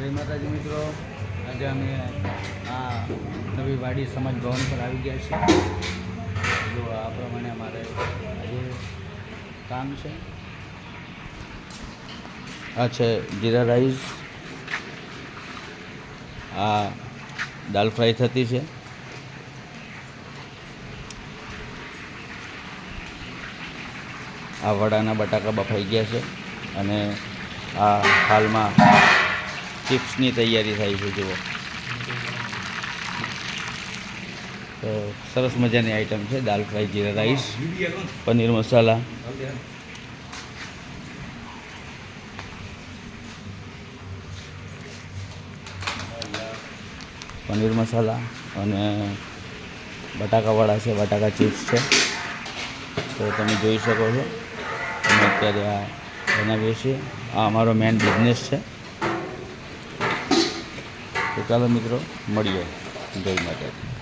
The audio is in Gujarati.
જય માતાજી મિત્રો, આજે અમે આ નવી વાડી સમાજ ભવન પર આવી ગયા છે। જો આ પ્રમાણે અમારે આજે કામ છે। આ છે જીરા રાઈસ, આ દાલ ફ્રાય થતી છે, આ વડાના બટાકા બફાઈ ગયા છે અને આ હાલમાં ચિપ્સની તૈયારી થાય છે। જુઓ તો સરસ મજાની આઈટમ છે, દાલ ફ્રાય, જીરા રાઈસ, પનીર મસાલા, પનીર મસાલા અને બટાકાવાળા છે, બટાકા ચિપ્સ છે। તો તમે જોઈ શકો છો, અમે અત્યારે આ બનાવીએ છીએ। આ અમારો મેન બિઝનેસ છે। તો ચાલો મિત્રો મળીએ, જય માતાજી।